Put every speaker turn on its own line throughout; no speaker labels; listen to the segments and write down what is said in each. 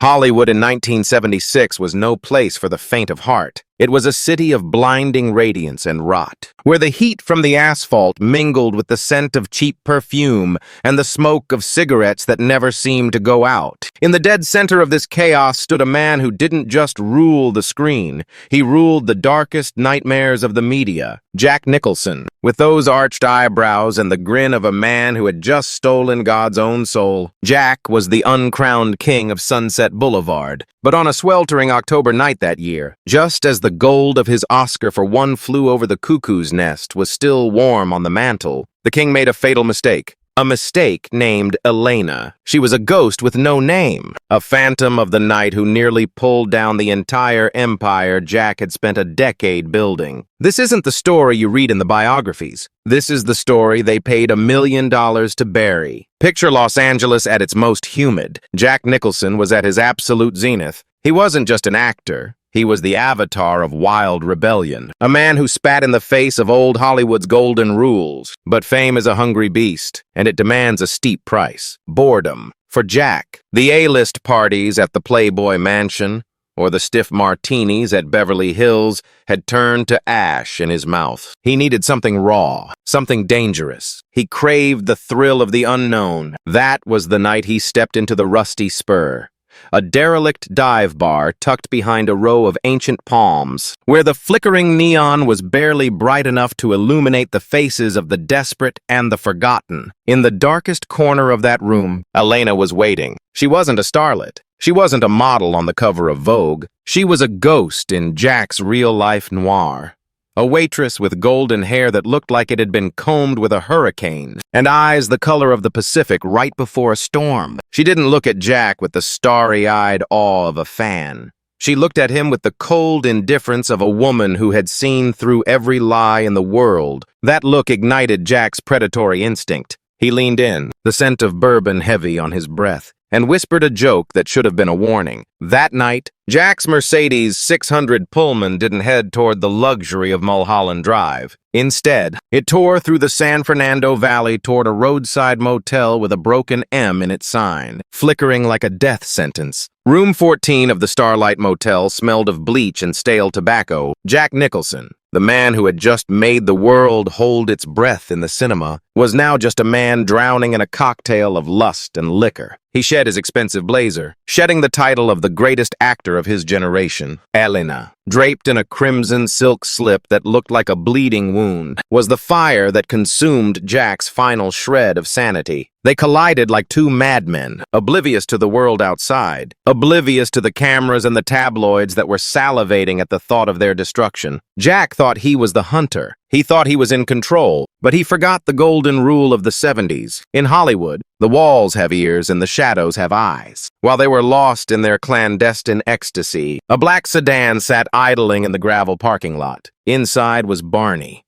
Hollywood in 1976 was no place for the faint of heart. It was a city of blinding radiance and rot, where the heat from the asphalt mingled with the scent of cheap perfume and the smoke of cigarettes that never seemed to go out. In the dead center of this chaos stood a man who didn't just rule the screen. He ruled the darkest nightmares of the media. Jack Nicholson, with those arched eyebrows and the grin of a man who had just stolen God's own soul. Jack was the uncrowned king of Sunset Boulevard. But on a sweltering October night that year, just as the gold of his Oscar for One Flew Over the Cuckoo's Nest was still warm on the mantle, the king made a fatal mistake. A mistake named Elena. She was a ghost with no name, a phantom of the night who nearly pulled down the entire empire Jack had spent a decade building. This isn't the story you read in the biographies. This is the story they paid $1 million to bury. Picture Los Angeles at its most humid. Jack Nicholson was at his absolute zenith. He wasn't just an actor. He was the avatar of wild rebellion, a man who spat in the face of old Hollywood's golden rules. But fame is a hungry beast, and it demands a steep price. Boredom. For Jack, the A-list parties at the Playboy Mansion or the stiff martinis at Beverly Hills had turned to ash in his mouth. He needed something raw, something dangerous. He craved the thrill of the unknown. That was the night he stepped into the Rusty Spur, a derelict dive bar tucked behind a row of ancient palms, where the flickering neon was barely bright enough to illuminate the faces of the desperate and the forgotten. In the darkest corner of that room, Elena was waiting. She wasn't a starlet. She wasn't a model on the cover of Vogue. She was a ghost in Jack's real-life noir. A waitress with golden hair that looked like it had been combed with a hurricane, and eyes the color of the Pacific right before a storm. She didn't look at Jack with the starry-eyed awe of a fan. She looked at him with the cold indifference of a woman who had seen through every lie in the world. That look ignited Jack's predatory instinct. He leaned in, the scent of bourbon heavy on his breath, and whispered a joke that should have been a warning. That night, Jack's Mercedes 600 Pullman didn't head toward the luxury of Mulholland Drive. Instead, it tore through the San Fernando Valley toward a roadside motel with a broken M in its sign, flickering like a death sentence. Room 14 of the Starlight Motel smelled of bleach and stale tobacco. Jack Nicholson, the man who had just made the world hold its breath in the cinema, was now just a man drowning in a cocktail of lust and liquor. He shed his expensive blazer, shedding the title of the greatest actor of his generation. Elena, draped in a crimson silk slip that looked like a bleeding wound, was the fire that consumed Jack's final shred of sanity. They collided like two madmen, oblivious to the world outside, oblivious to the cameras and the tabloids that were salivating at the thought of their destruction. Jack thought he was the hunter. He thought he was in control, but he forgot the golden rule of the 70s. In Hollywood, the walls have ears and the shadows have eyes. While they were lost in their clandestine ecstasy, a black sedan sat idling in the gravel parking lot. Inside was Barney,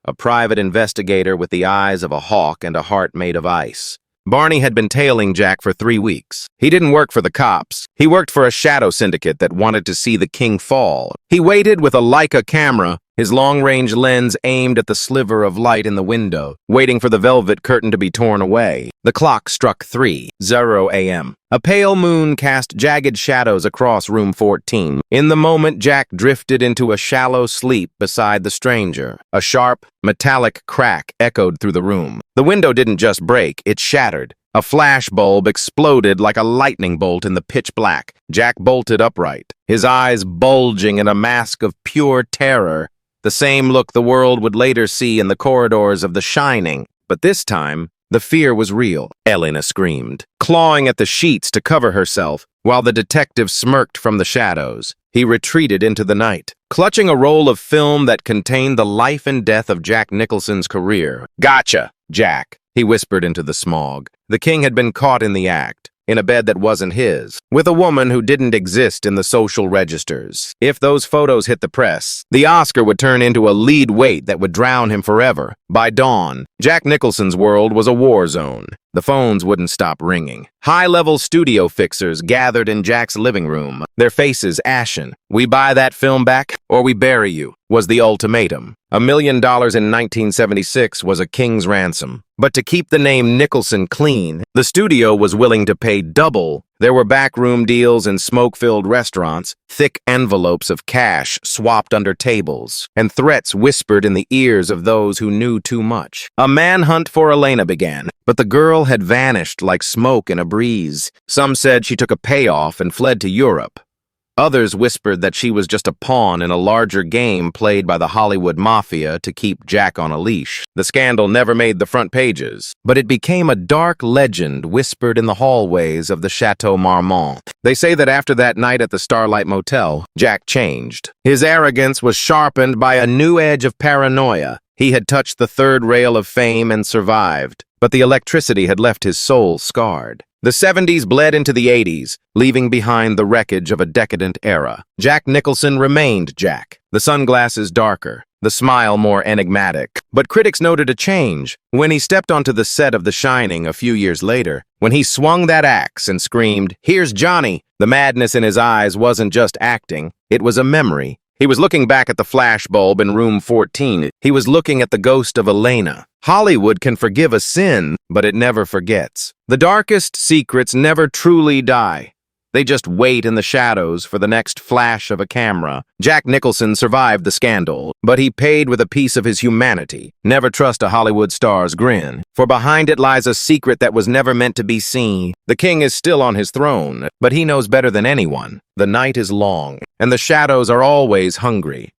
a private investigator with the eyes of a hawk and a heart made of ice. Barney had been tailing Jack for 3 weeks. He didn't work for the cops. He worked for a shadow syndicate that wanted to see the king fall. He waited with a Leica camera, his long-range lens aimed at the sliver of light in the window, waiting for the velvet curtain to be torn away. The clock struck 3:00 a.m. A pale moon cast jagged shadows across room 14. In the moment, Jack drifted into a shallow sleep beside the stranger. A sharp, metallic crack echoed through the room. The window didn't just break, it shattered. A flash bulb exploded like a lightning bolt in the pitch black. Jack bolted upright, his eyes bulging in a mask of pure terror. The same look the world would later see in the corridors of The Shining. But this time, the fear was real. Elena screamed, clawing at the sheets to cover herself, while the detective smirked from the shadows. He retreated into the night, clutching a roll of film that contained the life and death of Jack Nicholson's career. "Gotcha, Jack," he whispered into the smog. The king had been caught in the act, in a bed that wasn't his, with a woman who didn't exist in the social registers. If those photos hit the press, the Oscar would turn into a lead weight that would drown him forever. By dawn, Jack Nicholson's world was a war zone. The phones wouldn't stop ringing. High-level studio fixers gathered in Jack's living room, their faces ashen. "We buy that film back, or we bury you," was the ultimatum. $1 million in 1976 was a king's ransom. But to keep the name Nicholson clean, the studio was willing to pay double There were backroom deals in smoke-filled restaurants, thick envelopes of cash swapped under tables, and threats whispered in the ears of those who knew too much. A manhunt for Elena began, but the girl had vanished like smoke in a breeze. Some said she took a payoff and fled to Europe. Others whispered that she was just a pawn in a larger game played by the Hollywood mafia to keep Jack on a leash. The scandal never made the front pages, but it became a dark legend whispered in the hallways of the Chateau Marmont. They say that after that night at the Starlight Motel, Jack changed. His arrogance was sharpened by a new edge of paranoia. He had touched the third rail of fame and survived, but the electricity had left his soul scarred. The 70s bled into the 80s, leaving behind the wreckage of a decadent era. Jack Nicholson remained Jack, the sunglasses darker, the smile more enigmatic. But critics noted a change when he stepped onto the set of The Shining a few years later. When he swung that axe and screamed, "Here's Johnny!" The madness in his eyes wasn't just acting, it was a memory. He was looking back at the flashbulb in room 14. He was looking at the ghost of Elena. Hollywood can forgive a sin, but it never forgets. The darkest secrets never truly die. They just wait in the shadows for the next flash of a camera. Jack Nicholson survived the scandal, but he paid with a piece of his humanity. Never trust a Hollywood star's grin, for behind it lies a secret that was never meant to be seen. The king is still on his throne, but he knows better than anyone. The night is long, and the shadows are always hungry.